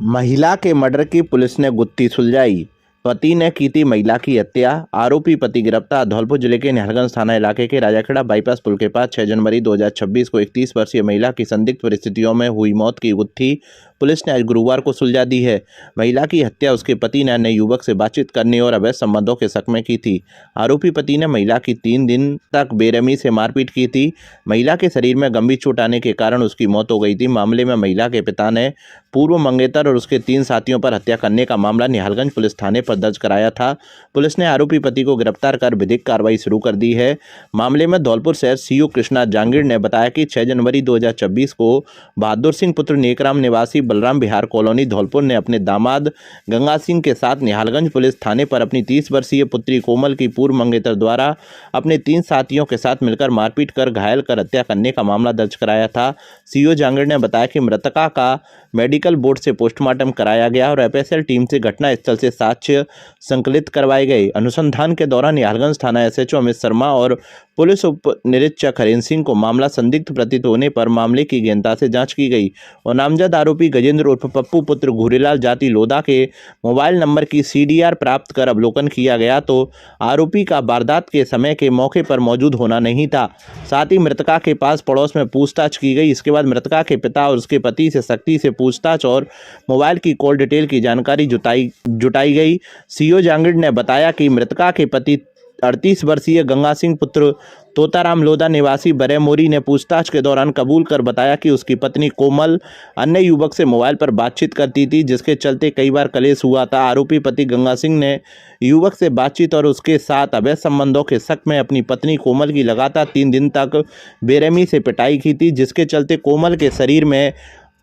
महिला के मर्डर की पुलिस ने गुत्थी सुलझाई। पति ने की थी महिला की हत्या, आरोपी पति गिरफ्तार। धौलपुर जिले के निहालगंज थाना इलाके के राजाखेड़ा बाईपास पुल के पास 6 जनवरी 2026 को 31 वर्षीय महिला की संदिग्ध परिस्थितियों में हुई मौत की गुत्थी पुलिस ने आज गुरुवार को सुलझा दी है। महिला की हत्या उसके पति ने अन्य युवक से बातचीत करने और अवैध संबंधों के शक में की थी। आरोपी पति ने महिला की 3 दिन तक बेरहमी से मारपीट की थी। महिला के शरीर में गंभीर चोट आने के कारण उसकी मौत हो गई थी। मामले में महिला के पिता ने पूर्व मंगेतर और उसके 3 साथियों पर हत्या करने का मामला निहालगंज पुलिस थाने पर दर्ज कराया था। पुलिस ने आरोपी पति को गिरफ्तार कर विधिक कार्रवाई शुरू कर दी है। मामले में धौलपुर शहर सीओ कृष्णा जांगीर ने बताया कि 6 जनवरी 2026 को बहादुर सिंह पुत्र नेकराम निवासी बलराम बिहार कॉलोनी धौलपुर ने अपने दामाद गंगा सिंह के साथ निहालगंज पुलिस थाने पर अपनी 30 वर्षीय पुत्री कोमल की पूर्व मंगेतर द्वारा अपने 3 साथियों के साथ मिलकर मारपीट कर घायल कर हत्या करने का मामला दर्ज कराया था। सीओ जांगीर ने बताया कि मृतका का मेडिकल बोर्ड से पोस्टमार्टम कराया गया और एफएसएल टीम से घटनास्थल से साक्ष्य संकलित करवाए गए। अनुसंधान के दौरान निहालगंज थाना एसएचओ अमित शर्मा और पुलिस उप निरीक्षक हरेंद्र सिंह को मामला संदिग्ध प्रतीत होने पर मामले की गहनता से जांच की गई और नामजद आरोपी गजेंद्र उर्फ पप्पू पुत्र घूरीलाल जाति लोधा के मोबाइल नंबर की सीडीआर प्राप्त कर अवलोकन किया गया तो आरोपी का वारदात के समय के मौके पर मौजूद होना नहीं था। साथ ही मृतका के पास पड़ोस में पूछताछ की गई। इसके बाद मृतका के पिता और उसके पति से सख्ती से पूछताछ और मोबाइल की कॉल डिटेल की जानकारी जुटाई गई। सीओ जांगीर ने बताया कि मृतका के पति 38 वर्षीय गंगा सिंह पुत्र तोताराम लोधा निवासी बरेमोरी ने पूछताछ के दौरान कबूल कर बताया कि उसकी पत्नी कोमल अन्य युवक से मोबाइल पर बातचीत करती थी, जिसके चलते कई बार कलेश हुआ था। आरोपी पति गंगा सिंह ने युवक से बातचीत और उसके साथ अवैध संबंधों के शक में अपनी पत्नी कोमल की लगातार 3 दिन तक बेरहमी से पिटाई की थी, जिसके चलते कोमल के शरीर में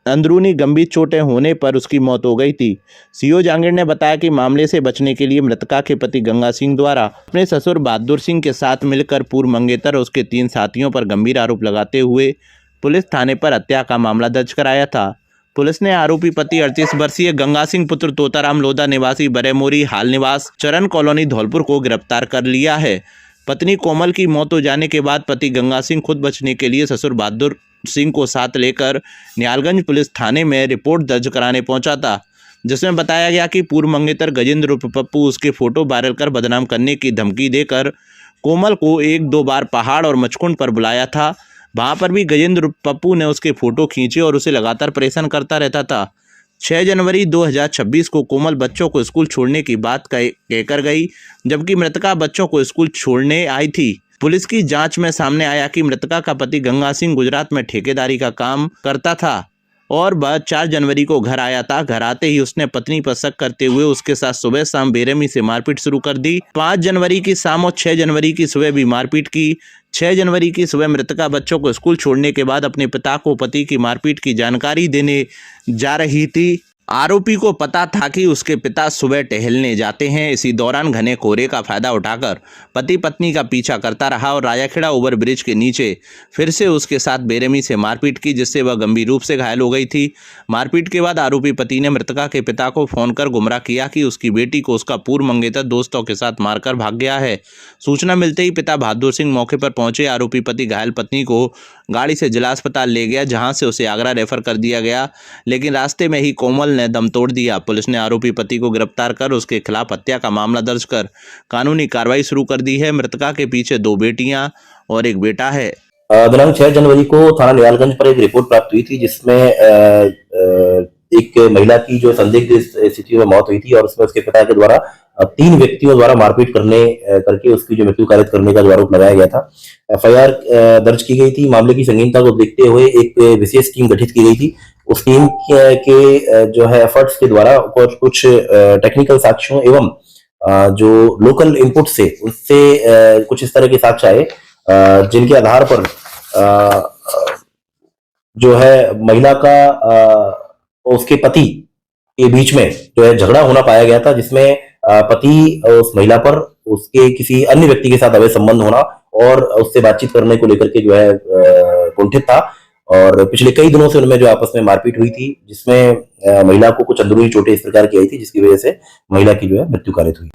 अंदरूनी गंभीर चोटें होने पर उसकी मौत हो गई थी। सीओ जांगीर ने बताया कि मामले से बचने के लिए मृतका के पति गंगा सिंह द्वारा अपने ससुर बहादुर सिंह के साथ मिलकर पूर्व मंगेतर और उसके 3 साथियों पर गंभीर आरोप लगाते हुए पुलिस थाने पर हत्या का मामला दर्ज कराया था। पुलिस ने आरोपी पति 38 वर्षीय गंगा सिंह पुत्र तोताराम लोधा निवासी बरेमोरी हाल निवास चरण कॉलोनी धौलपुर को गिरफ्तार कर लिया है। पत्नी कोमल की मौत हो जाने के बाद पति गंगा सिंह खुद बचने के लिए ससुर बहादुर सिंह को साथ लेकर निहालगंज पुलिस थाने में रिपोर्ट दर्ज कराने पहुंचा था, जिसमें बताया गया कि पूर्व मंगेतर गजेंद्र उर्फ पप्पू उसके फोटो वायरल कर बदनाम करने की धमकी देकर कोमल को 1-2 बार पहाड़ और मचकुंड पर बुलाया था। वहां पर भी गजेंद्र उर्फ पप्पू ने उसके फोटो खींचे और उसे लगातार परेशान करता रहता था। 6 जनवरी 2026 को कोमल बच्चों को स्कूल छोड़ने की बात कहकर गई, जबकि मृतका बच्चों को स्कूल छोड़ने आई थी। पुलिस की जांच में सामने आया कि मृतका का पति गंगा सिंह गुजरात में ठेकेदारी का काम करता था और वह 4 जनवरी को घर आया था। घर आते ही उसने पत्नी पर शक करते हुए उसके साथ सुबह शाम बेरहमी से मारपीट शुरू कर दी। 5 जनवरी की शाम और 6 जनवरी की सुबह भी मारपीट की। 6 जनवरी की सुबह मृतका बच्चों को स्कूल छोड़ने के बाद अपने पिता को पति की मारपीट की जानकारी देने जा रही थी। आरोपी को पता था कि उसके पिता सुबह टहलने जाते हैं। इसी दौरान घने कोहरे का फायदा उठाकर पति पत्नी का पीछा करता रहा और राजाखेड़ा ओवर ब्रिज के नीचे फिर से उसके साथ बेरहमी से मारपीट की, जिससे वह गंभीर रूप से घायल हो गई थी। मारपीट के बाद आरोपी पति ने मृतका के पिता को फोन कर गुमराह किया कि उसकी बेटी को उसका पूर्व मंगेतर दोस्तों के साथ मारकर भाग गया है। सूचना मिलते ही पिता बहादुर सिंह मौके पर पहुंचे। आरोपी पति घायल पत्नी को गाड़ी से जिला अस्पताल ले गया, जहां से उसे आगरा रेफर कर दिया गया, लेकिन रास्ते में ही कोमल ने दम तोड़ दिया। पुलिस ने आरोपी पति को गिरफ्तार कर उसके खिलाफ हत्या का मामला दर्ज कर कानूनी कार्रवाई शुरू कर दी है। मृतका के पीछे 2 बेटियां और 1 बेटा है। दिनांक 6 जनवरी को थाना निहालगंज पर एक रिपोर्ट प्राप्त हुई थी, जिसमें एक महिला की जो संदिग्ध स्थिति में मौत हुई थी और उसमें उसके पिता के द्वारा 3 व्यक्तियों द्वारा मारपीट करके उसकी जो मृत्यु कारित करने का जो आरोप लगाया गया था। एफआईआर दर्ज की गई थी। मामले की संगीनता को देखते हुए एक विशेष टीम गठित की गई थी। उस टीम के जो है एफर्ट्स के द्वारा कुछ टेक्निकल साक्ष्यों एवं जो लोकल इनपुट से उससे कुछ इस तरह के साक्ष्य आए, जिनके आधार पर जो है महिला का उसके पति के बीच में जो है झगड़ा होना पाया गया था, जिसमें पति उस महिला पर उसके किसी अन्य व्यक्ति के साथ अवैध संबंध होना और उससे बातचीत करने को लेकर के जो है कुंठित था और पिछले कई दिनों से उनमें जो आपस में मारपीट हुई थी, जिसमें महिला को कुछ अंदरूनी चोटें इस प्रकार की आई थी, जिसकी वजह से महिला की जो है मृत्यु कारित हुई।